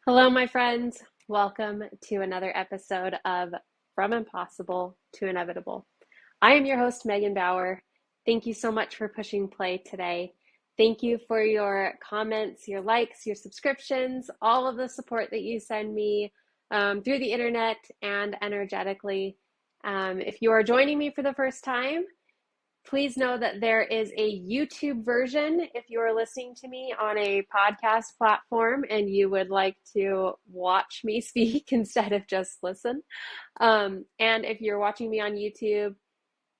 Hello, my friends. Welcome to another episode of From Impossible to Inevitable. I am your host, Megan Bauer. Thank you so much for pushing play today. Thank you for your comments, your likes, your subscriptions, all of the support that you send me through the internet and energetically. If you are joining me for the first time, please know that there is a YouTube version if you are listening to me on a podcast platform and you would like to watch me speak instead of just listen. And if you're watching me on YouTube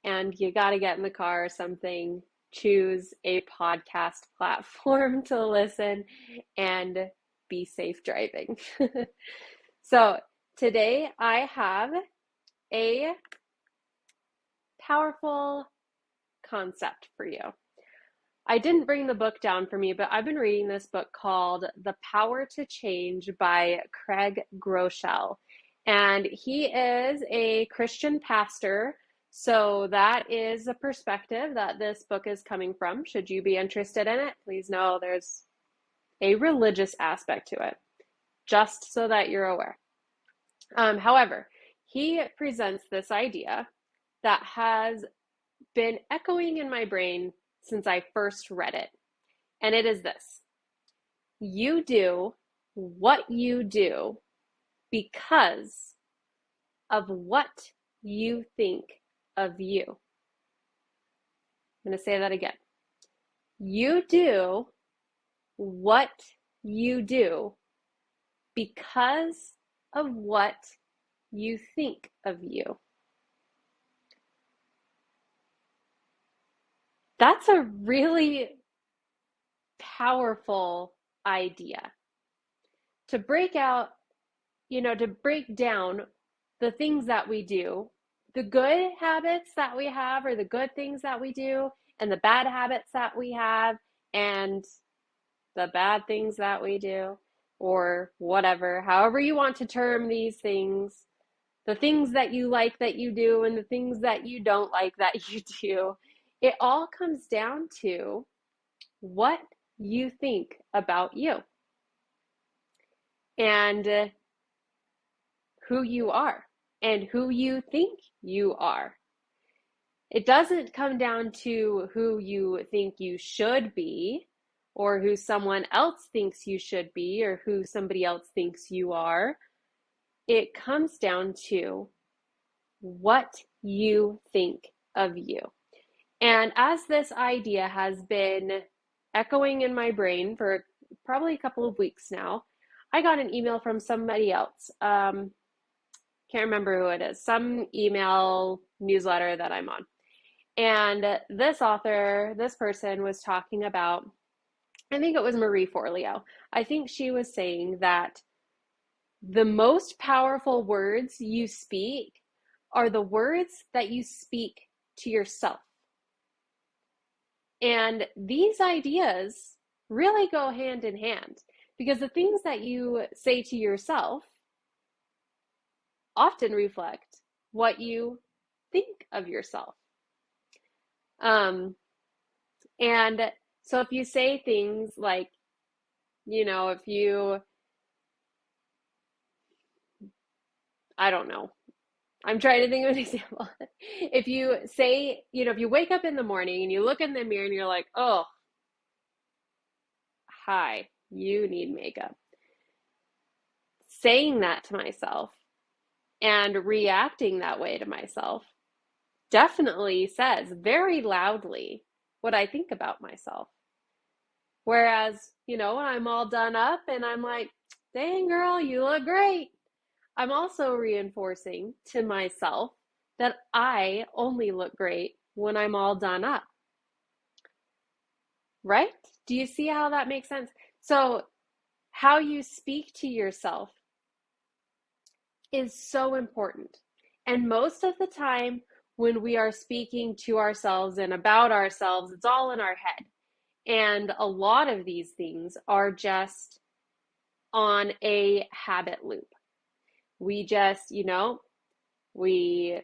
and you got to get in the car or something, choose a podcast platform to listen and be safe driving. So today I have a powerful concept for you. I didn't bring the book down for me, but I've been reading this book called The Power to Change by Craig Groeschel. And he is a Christian pastor. So that is a perspective that this book is coming from. Should you be interested in it, please know there's a religious aspect to it, just so that you're aware. However, he presents this idea that has been echoing in my brain since I first read it. And it is this: you do what you do because of what you think of you. I'm going to say that again. You do what you do because of what you think of you. That's a really powerful idea to break out, to break down the things that we do, the good habits that we have, or the good things that we do, and the bad habits that we have, and the bad things that we do, or whatever, however you want to term these things, the things that you like that you do, and the things that you don't like that you do. It all comes down to what you think about you and who you are and who you think you are. It doesn't come down to who you think you should be or who someone else thinks you should be or who somebody else thinks you are. It comes down to what you think of you. And as this idea has been echoing in my brain for probably a couple of weeks now, I got an email from somebody else. Can't remember who it is, some email newsletter that I'm on. And this author, this person was talking about, I think it was Marie Forleo. I think she was saying that the most powerful words you speak are the words that you speak to yourself. And these ideas really go hand in hand because the things that you say to yourself often reflect what you think of yourself. And so if you say things like, if you, I don't know, I'm trying to think of an example. If you say, if you wake up in the morning and you look in the mirror and you're like, oh, hi, you need makeup. Saying that to myself and reacting that way to myself definitely says very loudly what I think about myself. Whereas, when I'm all done up and I'm like, dang girl, you look great, I'm also reinforcing to myself that I only look great when I'm all done up. Right? Do you see how that makes sense? So, how you speak to yourself is so important. And most of the time, when we are speaking to ourselves and about ourselves, it's all in our head. And a lot of these things are just on a habit loop. We just, we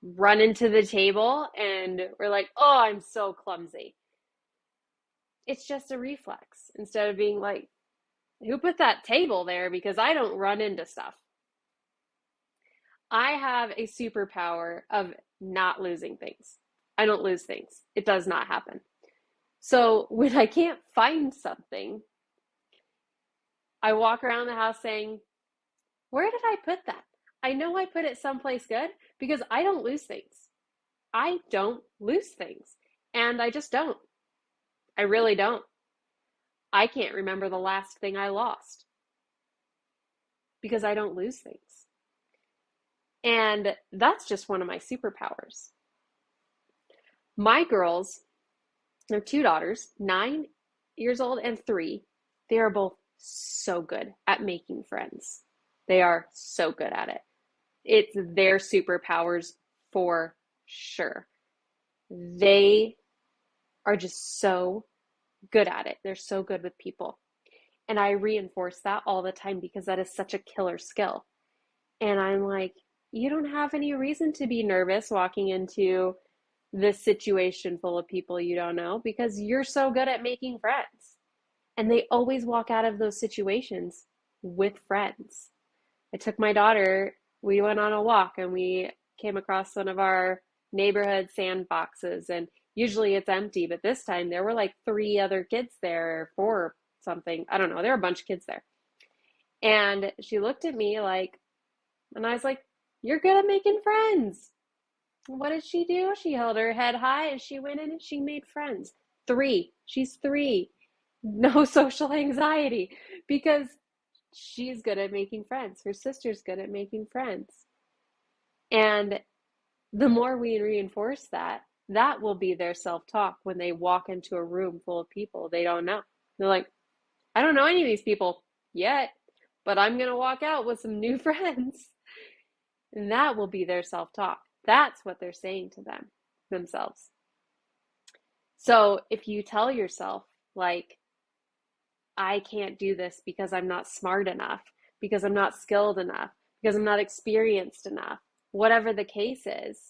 run into the table and we're like, oh, I'm so clumsy. It's just a reflex instead of being like, Who put that table there? Because I don't run into stuff. I have a superpower of not losing things. I don't lose things. It does not happen. So when I can't find something, I walk around the house saying, where did I put that? I know I put it someplace good because I don't lose things. I don't lose things. And I just don't. I really don't. I can't remember the last thing I lost because I don't lose things. And that's just one of my superpowers. My girls, they're two daughters, 9 years old and 3. They are both so good at making friends. They are so good at it. It's their superpowers for sure. They are just so good at it. They're so good with people. And I reinforce that all the time because that is such a killer skill. And I'm like, you don't have any reason to be nervous walking into this situation full of people you don't know because you're so good at making friends. And they always walk out of those situations with friends. I took my daughter, we went on a walk and we came across one of our neighborhood sandboxes. And usually it's empty, but this time there were like 3 other kids there, 4 something. I don't know. There were a bunch of kids there. And she looked at me like, and I was like, you're good at making friends. What did she do? She held her head high and she went in and she made friends. 3. She's 3. No social anxiety because she's good at making friends. Her sister's good at making friends. And the more we reinforce that, that will be their self-talk when they walk into a room full of people they don't know. They're like, I don't know any of these people yet, but I'm going to walk out with some new friends. And that will be their self-talk. That's what they're saying to themselves. So if you tell yourself, like, I can't do this because I'm not smart enough, because I'm not skilled enough, because I'm not experienced enough, whatever the case is,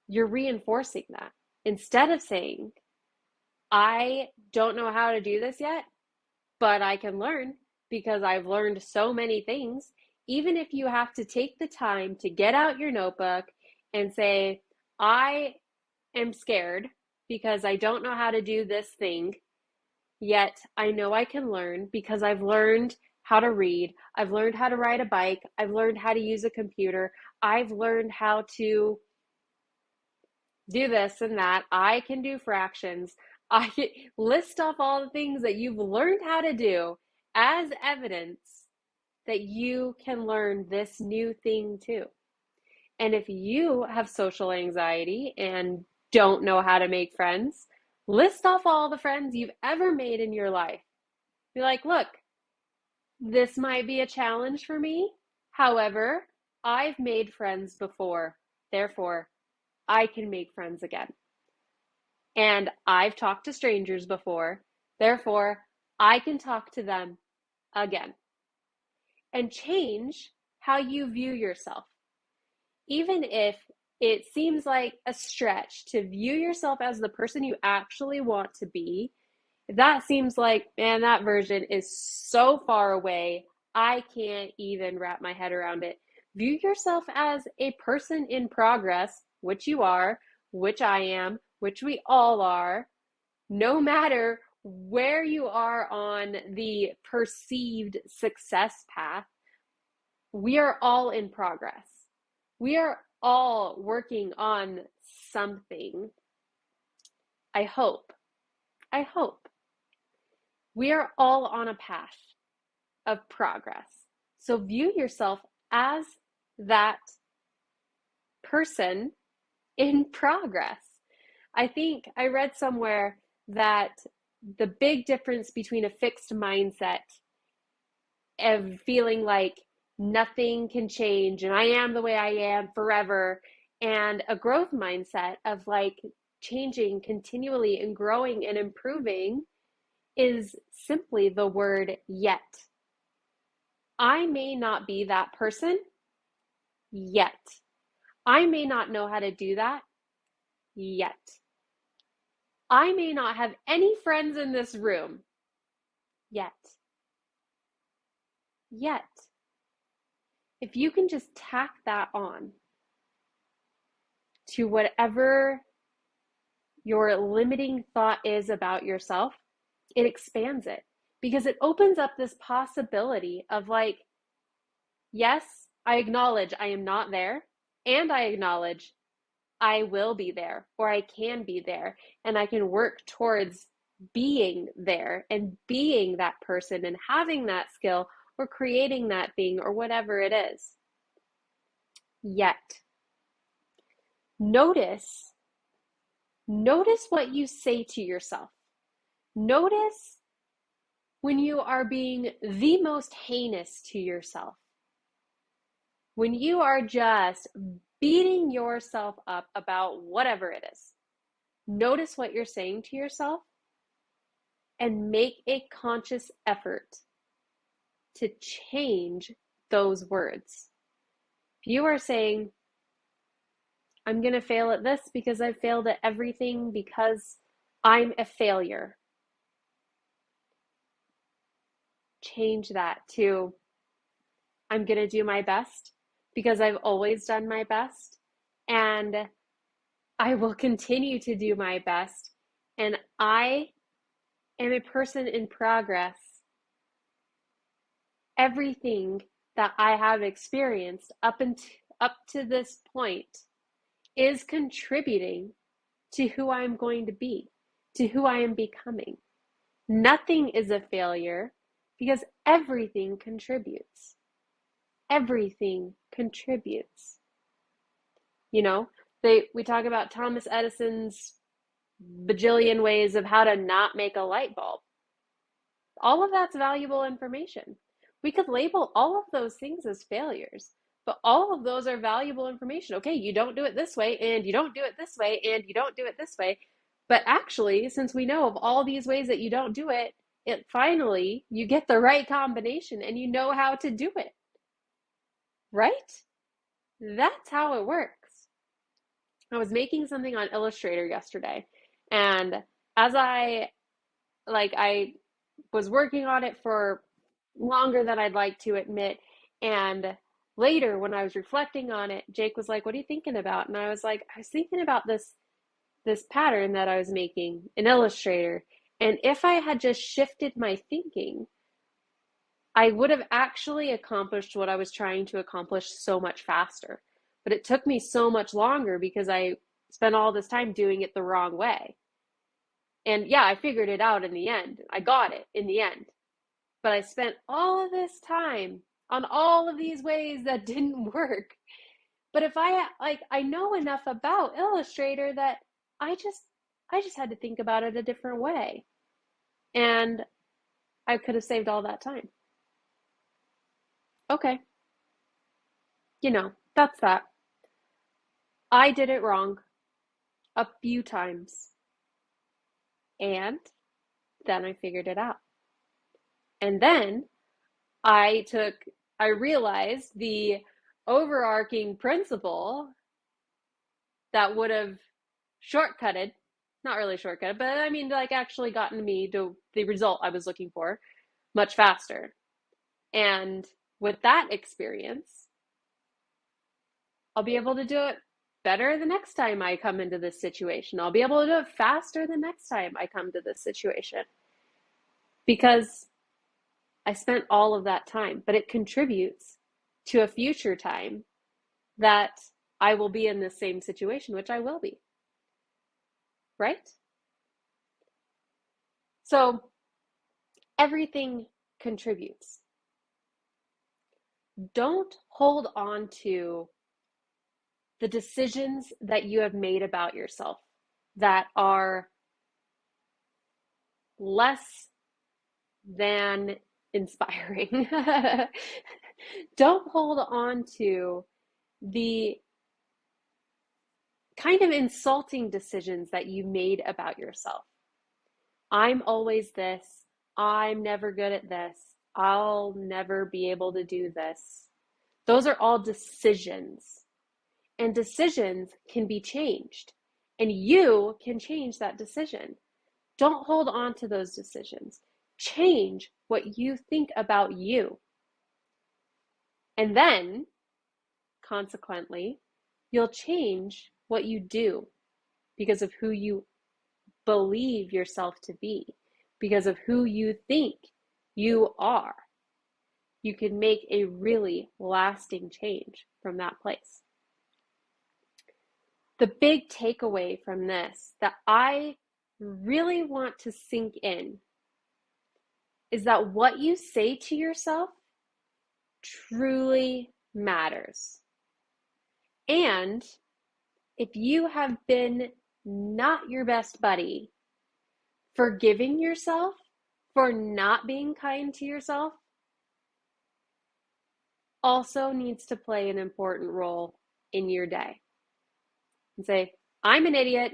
you're reinforcing that. Instead of saying, I don't know how to do this yet, but I can learn because I've learned so many things. Even if you have to take the time to get out your notebook and say, I am scared because I don't know how to do this thing, yet I know I can learn because I've learned how to read, I've learned how to ride a bike, I've learned how to use a computer, I've learned how to do this and that, I can do fractions. I list off all the things that you've learned how to do as evidence that you can learn this new thing too. And if you have social anxiety and don't know how to make friends, list off all the friends you've ever made in your life. Be like, look, this might be a challenge for me. However, I've made friends before. Therefore, I can make friends again. And I've talked to strangers before. Therefore, I can talk to them again. And change how you view yourself. Even if it seems like a stretch to view yourself as the person you actually want to be, if that seems like, man, that version is so far away, I can't even wrap my head around it. View yourself as a person in progress, which you are, which I am, which we all are, no matter where you are on the perceived success path. We are all in progress. We are all working on something. I hope. I hope. We are all on a path of progress. So view yourself as that person in progress. I think I read somewhere that the big difference between a fixed mindset of feeling like nothing can change and I am the way I am forever, and a growth mindset of like changing continually and growing and improving is simply the word yet. I may not be that person yet. I may not know how to do that yet. I may not have any friends in this room yet. Yet, if you can just tack that on to whatever your limiting thought is about yourself, it expands it because it opens up this possibility of like, yes, I acknowledge I am not there, and I acknowledge I will be there or I can be there, and I can work towards being there and being that person and having that skill or creating that thing or whatever it is. Yet, notice what you say to yourself. Notice when you are being the most heinous to yourself. When you are just beating yourself up about whatever it is. Notice what you're saying to yourself and make a conscious effort to change those words. If you are saying, I'm going to fail at this because I've failed at everything because I'm a failure, change that to, I'm going to do my best because I've always done my best and I will continue to do my best. And I am a person in progress. Everything that I have experienced up to this point is contributing to who I'm going to be, to who I am becoming. Nothing is a failure because everything contributes. Everything contributes. You know, we talk about Thomas Edison's bajillion ways of how to not make a light bulb. All of that's valuable information. We could label all of those things as failures, but all of those are valuable information. Okay, you don't do it this way, and you don't do it this way, and you don't do it this way. But actually, since we know of all these ways that you don't do it, finally, you get the right combination and you know how to do it. Right? That's how it works. I was making something on Illustrator yesterday, and as I was working on it for longer than I'd like to admit, and later when I was reflecting on it, Jake was like, "What are you thinking about?" And I was like, "I was thinking about this pattern that I was making in Illustrator, and if I had just shifted my thinking, I would have actually accomplished what I was trying to accomplish so much faster. But it took me so much longer because I spent all this time doing it the wrong way. And yeah, I figured it out in the end. I got it in the end. But I spent all of this time on all of these ways that didn't work. But if I know enough about Illustrator that I just had to think about it a different way. And I could have saved all that time. Okay. That's that. I did it wrong a few times. And then I figured it out. And then I realized the overarching principle that would have shortcutted, not really shortcutted, but I mean, like actually gotten me to the result I was looking for much faster. And with that experience, I'll be able to do it better the next time I come into this situation. I'll be able to do it faster the next time I come to this situation because I spent all of that time, but it contributes to a future time that I will be in the same situation, which I will be. Right? So everything contributes. Don't hold on to the decisions that you have made about yourself that are less than inspiring. Don't hold on to the kind of insulting decisions that you made about yourself. I'm always this. I'm never good at this. I'll never be able to do this. Those are all decisions. And decisions can be changed. And you can change that decision. Don't hold on to those decisions. Change what you think about you. And then, consequently, you'll change what you do because of who you believe yourself to be, because of who you think you are. You can make a really lasting change from that place. The big takeaway from this that I really want to sink in is that what you say to yourself truly matters. And if you have been not your best buddy, forgiving yourself for not being kind to yourself also needs to play an important role in your day. And say, I'm an idiot.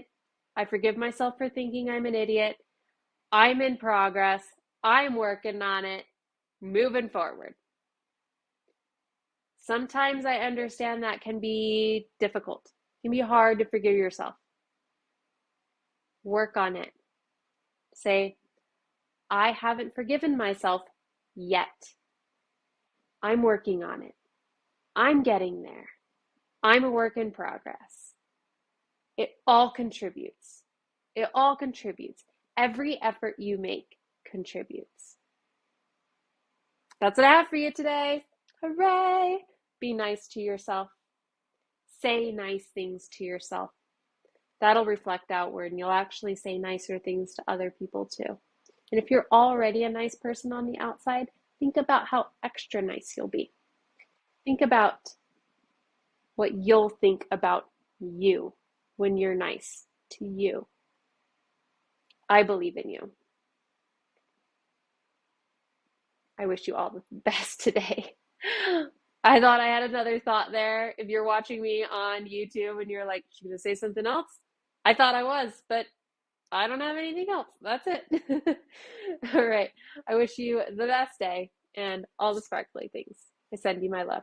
I forgive myself for thinking I'm an idiot. I'm in progress. I'm working on it. Moving forward. Sometimes I understand that can be difficult. It can be hard to forgive yourself. Work on it. Say, I haven't forgiven myself yet. I'm working on it. I'm getting there. I'm a work in progress. It all contributes. It all contributes. Every effort you make contributes. That's what I have for you today. Hooray! Be nice to yourself. Say nice things to yourself. That'll reflect outward, and you'll actually say nicer things to other people too. And if you're already a nice person on the outside, think about how extra nice you'll be. Think about what you'll think about you when you're nice to you. I believe in you. I wish you all the best today. I thought I had another thought there. If you're watching me on YouTube and you're like, she's going to say something else, I thought I was, but I don't have anything else. That's it. All right. I wish you the best day and all the sparkly things. I send you my love.